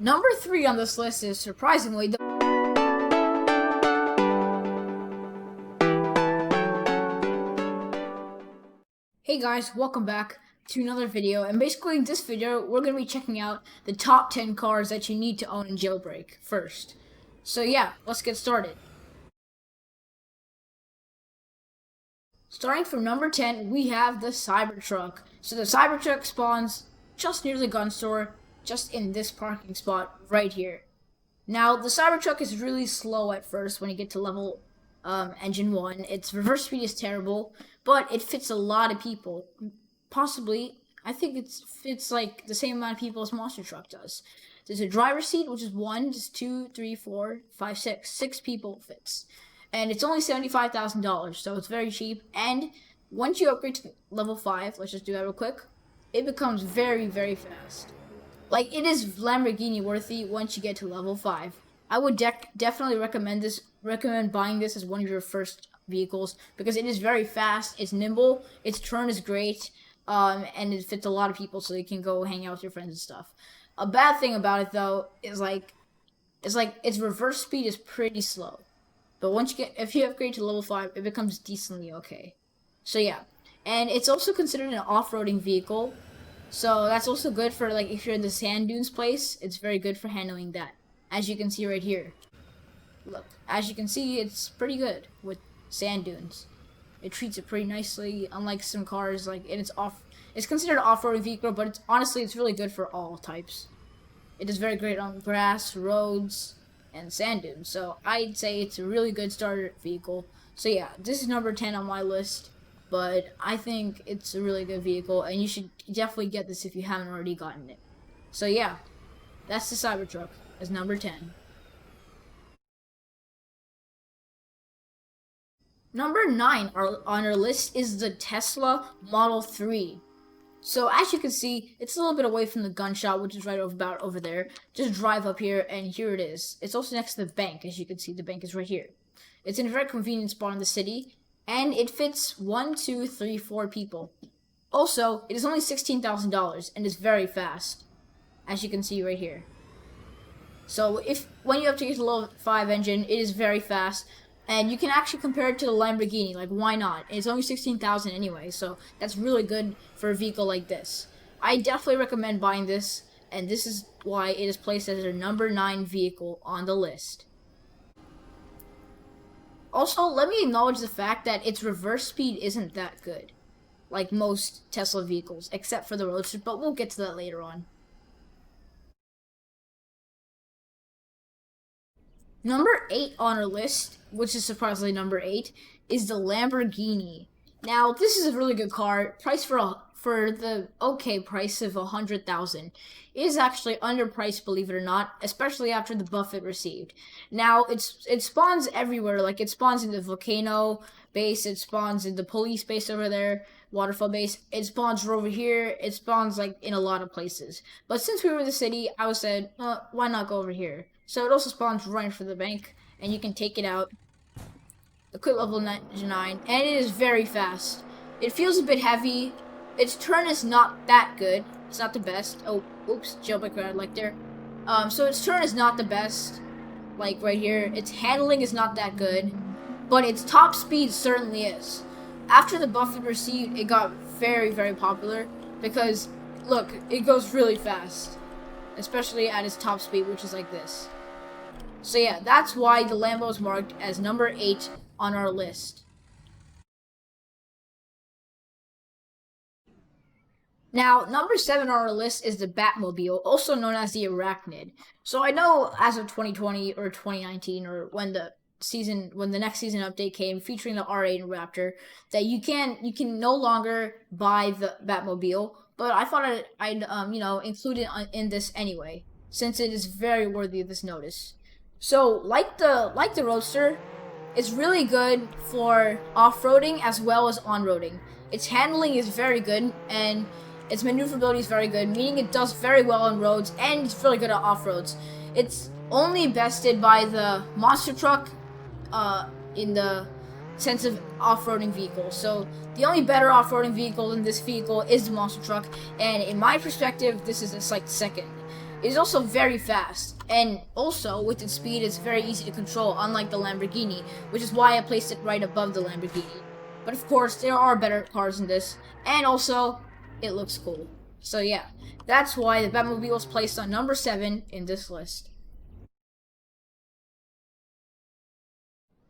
Number 3 on this list is surprisingly the Hey guys, welcome back to another video, and basically in this video we're going to be checking out the top 10 cars that you need to own in Jailbreak first. So yeah, let's get started. Starting from number 10, we have the Cybertruck. So the Cybertruck spawns just near the gun store, just in this parking spot right here. Now, the Cybertruck is really slow at first when you get to level engine 1. Its reverse speed is terrible, but it fits a lot of people. Possibly, I think it fits like the same amount of people as Monster Truck does. There's a driver's seat, which is 1, just 2, 3, 4, 5, 6. 6 people fits. And it's only $75,000, so it's very cheap. And once you upgrade to level 5, let's just do that real quick, it becomes very, very fast. Like, it is Lamborghini worthy once you get to level 5. I would definitely recommend buying this as one of your first vehicles, because it is very fast, it's nimble, its turn is great, and it fits a lot of people, so you can go hang out with your friends and stuff. A bad thing about it, though, is its reverse speed is pretty slow. But if you upgrade to level 5, it becomes decently okay. So yeah, and it's also considered an off-roading vehicle. So that's also good for, like, if you're in the sand dunes place, it's very good for handling that. As you can see right here. Look, as you can see, it's pretty good with sand dunes. It treats it pretty nicely, unlike some cars, like, it's considered an off-roading vehicle, but honestly, it's really good for all types. It is very great on grass, roads, and sand dunes. So I'd say it's a really good starter vehicle. So yeah, this is number 10 on my list. But I think it's a really good vehicle, and you should definitely get this if you haven't already gotten it. So yeah, that's the Cybertruck as number 10. Number 9 on our list is the Tesla Model 3. So as you can see, it's a little bit away from the gun shop, which is right about over there. Just drive up here, and here it is. It's also next to the bank. As you can see, the bank is right here. It's in a very convenient spot in the city. And it fits 1, 2, 3, 4 people. Also, it is only $16,000 and is very fast, as you can see right here. So when you have to get to level 5 engine, it is very fast, and you can actually compare it to the Lamborghini. Like, why not? It's only $16,000 anyway, so that's really good for a vehicle like this. I definitely recommend buying this, and this is why it is placed as a number 9 vehicle on the list. Also, let me acknowledge the fact that its reverse speed isn't that good, like most Tesla vehicles, except for the Roadster, but we'll get to that later on. Number 8 on our list, which is surprisingly number 8, is the Lamborghini. Now, this is a really good car, priced for the okay price of $100,000. It is actually underpriced, believe it or not, especially after the buff it received. Now, it spawns everywhere. Like, it spawns in the volcano base, it spawns in the police base over there, waterfall base, it spawns over here, it spawns, like, in a lot of places. But since we were in the city, I said, why not go over here? So it also spawns right in front of the bank, and you can take it out. Equip level 9, and it is very fast. It feels a bit heavy. Its turn is not that good. It's not the best. Oh, oops, jailbreak right like there. So its turn is not the best, like right here. Its handling is not that good, but its top speed certainly is. After the buff it received, it got very, very popular because, look, it goes really fast, especially at its top speed, which is like this. So yeah, that's why the Lambo is marked as number 8 on our list. Now, number 7 on our list is the Batmobile, also known as the Arachnid. So I know as of 2020 or 2019, or when the next season update came featuring the R8 and Raptor, that you can no longer buy the Batmobile. But I thought I'd include it in this anyway, since it is very worthy of this notice. So like the Roadster, it's really good for off-roading as well as on-roading. Its handling is very good, and its maneuverability is very good, meaning it does very well on roads, and it's really good at off-roads. It's only bested by the Monster Truck in the sense of off-roading vehicles. So the only better off-roading vehicle than this vehicle is the Monster Truck, and in my perspective, this is a slight second. It is also very fast, and also with its speed, it's very easy to control, unlike the Lamborghini, which is why I placed it right above the Lamborghini. But of course, there are better cars than this, and also, it looks cool. So yeah, that's why the Batmobile is placed on number 7 in this list.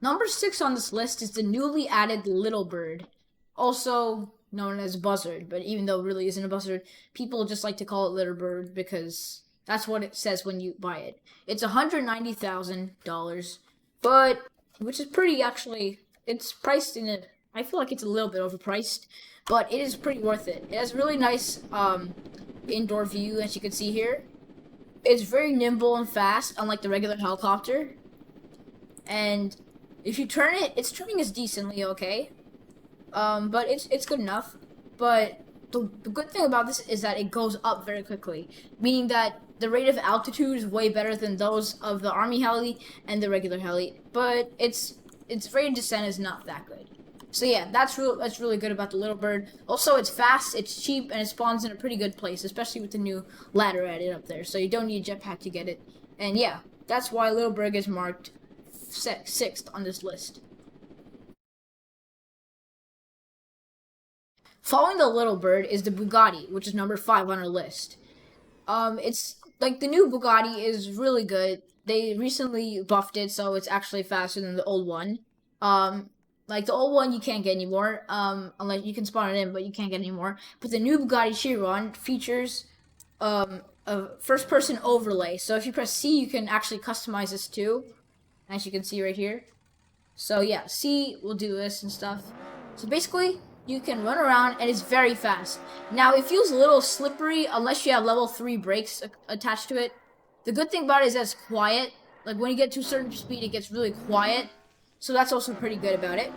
Number 6 on this list is the newly added Little Bird, also known as Buzzard, but even though it really isn't a Buzzard, people just like to call it Little Bird because that's what it says when you buy it. It's $190,000, but which is pretty actually. It's priced in a. I feel like it's a little bit overpriced, but it is pretty worth it. It has really nice indoor view, as you can see here. It's very nimble and fast, unlike the regular helicopter. And if you turn it, its turning is decently okay. But it's good enough. But the good thing about this is that it goes up very quickly, meaning that the rate of altitude is way better than those of the Army heli and the regular heli. But its rate of descent is not that good. So yeah, that's really good about the Little Bird. Also, it's fast, it's cheap, and it spawns in a pretty good place, especially with the new ladder added up there. So you don't need a jetpack to get it. And yeah, that's why Little Bird is marked 6th on this list. Following the Little Bird is the Bugatti, which is number 5 on our list. It's like the new Bugatti is really good. They recently buffed it, so it's actually faster than the old one. Like the old one you can't get anymore, unless you can spawn it in, but you can't get anymore. But the new Bugatti Chiron features a first-person overlay. So if you press C, you can actually customize this too, as you can see right here. So yeah, C will do this and stuff. So basically, you can run around, and it's very fast. Now, it feels a little slippery unless you have level 3 brakes attached to it. The good thing about it is that it's quiet. Like, when you get to a certain speed, it gets really quiet. So that's also pretty good about it.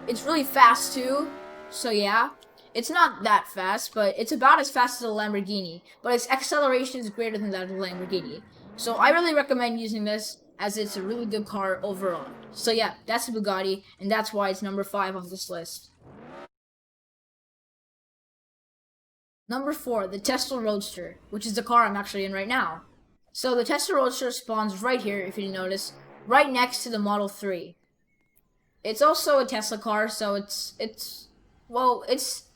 It's really fast, too. So yeah, it's not that fast, but it's about as fast as a Lamborghini. But its acceleration is greater than that of a Lamborghini. So I really recommend using this, as it's a really good car overall. So yeah, that's the Bugatti, and that's why it's number 5 on this list. Number 4, the Tesla Roadster, which is the car I'm actually in right now. So the Tesla Roadster spawns right here, if you didn't notice, right next to the Model 3. It's also a Tesla car, so its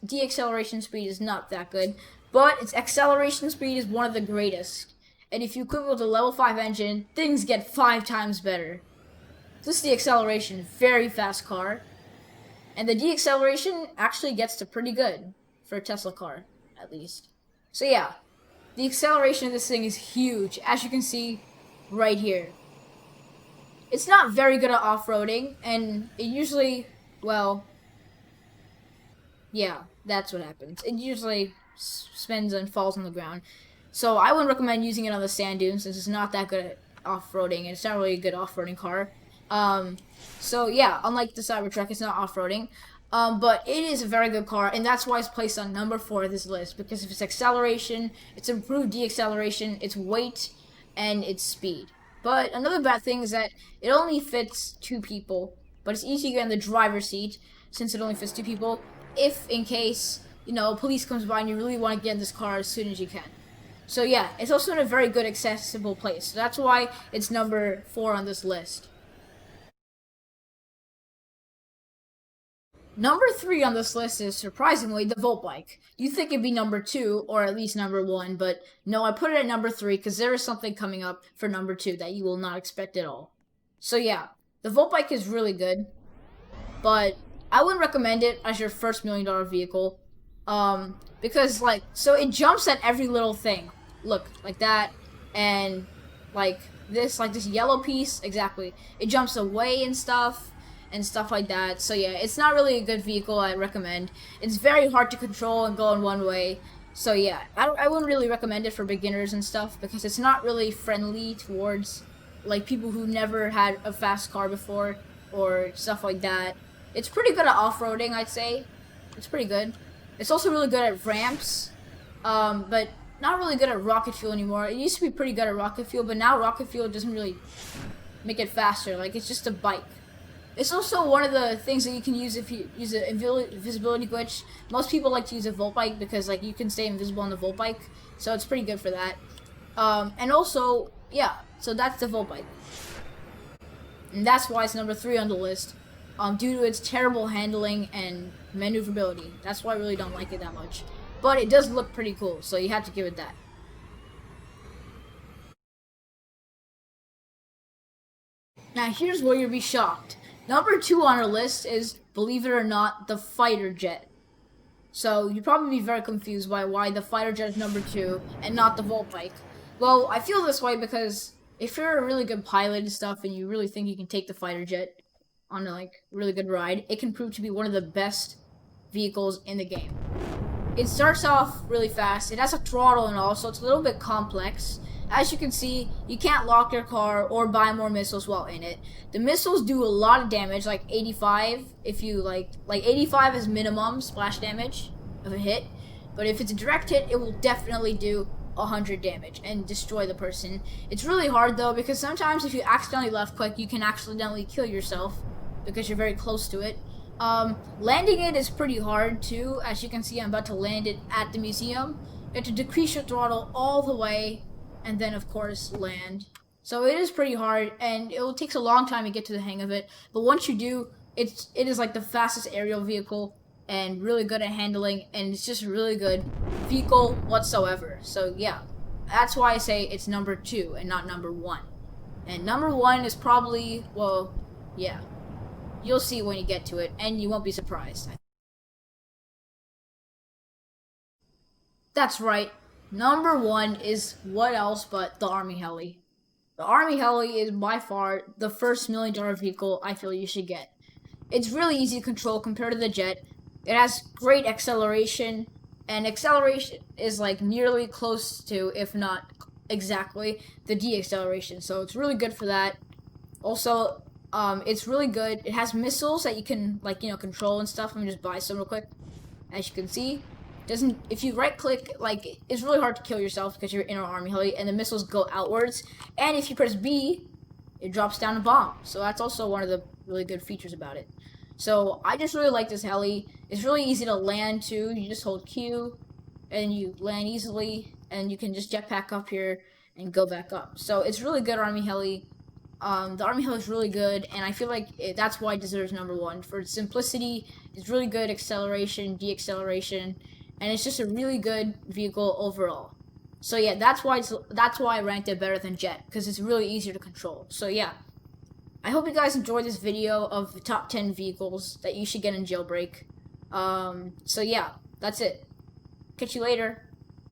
deceleration speed is not that good, but its acceleration speed is one of the greatest. And if you equip it with a level 5 engine, things get 5 times better. This is the acceleration, very fast car. And the deceleration actually gets to pretty good for a Tesla car, at least. So yeah, the acceleration of this thing is huge, as you can see right here. It's not very good at off-roading, and it usually, well, yeah, that's what happens. It usually spins and falls on the ground. So I wouldn't recommend using it on the sand dunes, since it's not that good at off-roading, and it's not really a good off-roading car. So yeah, unlike the Cybertruck, it's not off-roading. But it is a very good car, and that's why it's placed on number 4 of this list, because of its acceleration, its improved deceleration, its weight, and its speed. But another bad thing is that it only fits 2 people, but it's easy to get in the driver's seat, since it only fits 2 people, if in case, you know, police comes by and you really want to get in this car as soon as you can. So yeah, it's also in a very good accessible place. So that's why it's number 4 on this list. Number 3 on this list is, surprisingly, the Volt Bike. You'd think it'd be number 2, or at least number 1, but no, I put it at number 3 because there is something coming up for number 2 that you will not expect at all. So yeah, the Volt Bike is really good, but I wouldn't recommend it as your first $1 million vehicle, because, like, so it jumps at every little thing. Look, like that, and like this yellow piece, exactly. It jumps away and stuff like that. So yeah, it's not really a good vehicle I'd recommend. It's very hard to control and go in one way. So yeah, I wouldn't really recommend it for beginners and stuff, because it's not really friendly towards like people who never had a fast car before or stuff like that. It's pretty good at off-roading, I'd say. It's pretty good. It's also really good at ramps, but not really good at rocket fuel anymore. It used to be pretty good at rocket fuel, but now rocket fuel doesn't really make it faster. Like, it's just a bike. It's also one of the things that you can use if you use an invisibility glitch. Most people like to use a Volt Bike because, like, you can stay invisible on the Volt Bike, so it's pretty good for that. And also, yeah, so that's the Volt bike. And that's why it's number 3 on the list, due to its terrible handling and maneuverability. That's why I really don't like it that much. But it does look pretty cool, so you have to give it that. Now here's where you'll be shocked. Number 2 on our list is, believe it or not, the fighter jet. So you'd probably be very confused by why the fighter jet is number 2 and not the Volt bike. Well, I feel this way because if you're a really good pilot and stuff and you really think you can take the fighter jet on a really good ride, it can prove to be one of the best vehicles in the game. It starts off really fast. It has a throttle and all, so it's a little bit complex. As you can see, you can't lock your car or buy more missiles while in it. The missiles do a lot of damage, like 85, if you like 85 is minimum splash damage of a hit. But if it's a direct hit, it will definitely do 100 damage and destroy the person. It's really hard though, because sometimes if you accidentally left click, you can accidentally kill yourself because you're very close to it. Landing it is pretty hard too. As you can see, I'm about to land it at the museum. You have to decrease your throttle all the way and then of course land. So it is pretty hard and it takes a long time to get to the hang of it. But once you do, it is like the fastest aerial vehicle and really good at handling, and it's just a really good vehicle whatsoever. So yeah, that's why I say it's number 2 and not number 1. And number 1 is probably, well, yeah, you'll see when you get to it and you won't be surprised. That's right. Number 1 is what else but the Army Heli. The Army Heli is by far the first $1 million vehicle I feel you should get. It's really easy to control compared to the jet. It has great acceleration, and acceleration is like nearly close to, if not exactly, the deceleration. So it's really good for that. Also, it's really good. It has missiles that you can control and stuff. Let me just buy some real quick. As you can see, if you right click, it's really hard to kill yourself because you're in an Army Heli and the missiles go outwards. And if you press B, it drops down a bomb. So that's also one of the really good features about it. So I just really like this heli. It's really easy to land too. You just hold Q and you land easily, and you can just jetpack up here and go back up. So it's really good Army Heli. The Army Heli is really good, and I feel like that's why it deserves number 1. For its simplicity, it's really good acceleration, deceleration, and it's just a really good vehicle overall. So yeah, that's why I ranked it better than Jet, because it's really easier to control. So yeah, I hope you guys enjoyed this video of the top 10 vehicles that you should get in Jailbreak. So yeah, that's it. Catch you later.